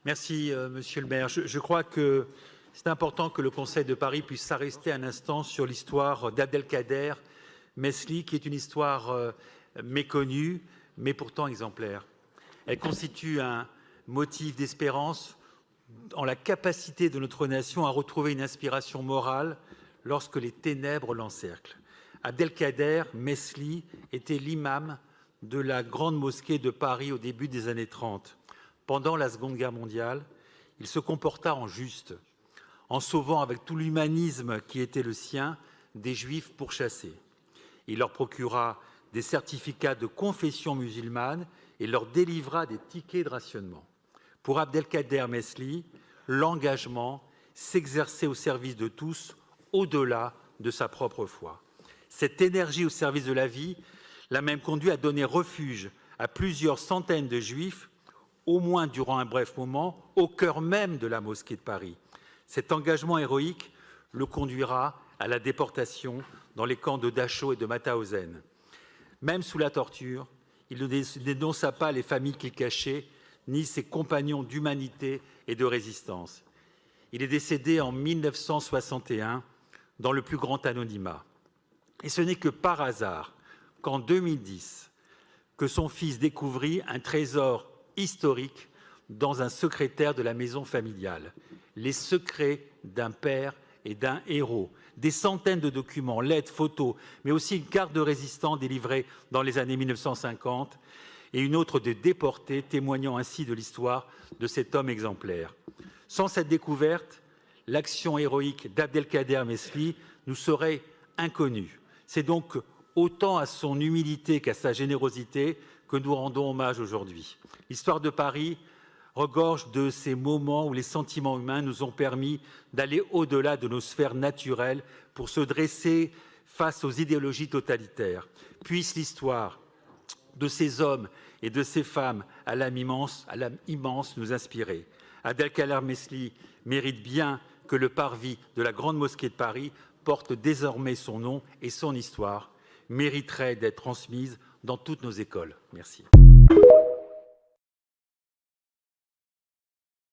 Merci, Monsieur le maire. Je crois que c'est important que le Conseil de Paris puisse s'arrêter un instant sur l'histoire d'Abdelkader Mesli, qui est une histoire méconnue, mais pourtant exemplaire. Elle constitue un motif d'espérance en la capacité de notre nation à retrouver une inspiration morale lorsque les ténèbres l'encerclent. Abdelkader Mesli était l'imam de la grande mosquée de Paris au début des années 30. Pendant la Seconde Guerre mondiale, il se comporta en juste, en sauvant avec tout l'humanisme qui était le sien des Juifs pourchassés. Il leur procura des certificats de confession musulmane et leur délivra des tickets de rationnement. Pour Abdelkader Mesli, l'engagement s'exerçait au service de tous, au-delà de sa propre foi. Cette énergie au service de la vie l'a même conduit à donner refuge à plusieurs centaines de Juifs, au moins durant un bref moment, au cœur même de la mosquée de Paris. Cet engagement héroïque le conduira à la déportation dans les camps de Dachau et de Mauthausen. Même sous la torture, il ne dénonça pas les familles qu'il cachait, ni ses compagnons d'humanité et de résistance. Il est décédé en 1961 dans le plus grand anonymat. Et ce n'est que par hasard qu'en 2010, que son fils découvrit un trésor historique dans un secrétaire de la maison familiale. Les secrets d'un père et d'un héros. Des centaines de documents, lettres, photos, mais aussi une carte de résistant délivrée dans les années 1950 et une autre de déporté, témoignant ainsi de l'histoire de cet homme exemplaire. Sans cette découverte, l'action héroïque d'Abdelkader Mesli nous serait inconnue. C'est donc autant à son humilité qu'à sa générosité que nous rendons hommage aujourd'hui. L'histoire de Paris regorge de ces moments où les sentiments humains nous ont permis d'aller au-delà de nos sphères naturelles pour se dresser face aux idéologies totalitaires. Puisse l'histoire de ces hommes et de ces femmes à l'âme immense nous inspirer. Abdelkader Mesli mérite bien que le parvis de la Grande Mosquée de Paris porte désormais son nom et son histoire mériterait d'être transmise dans toutes nos écoles. Merci.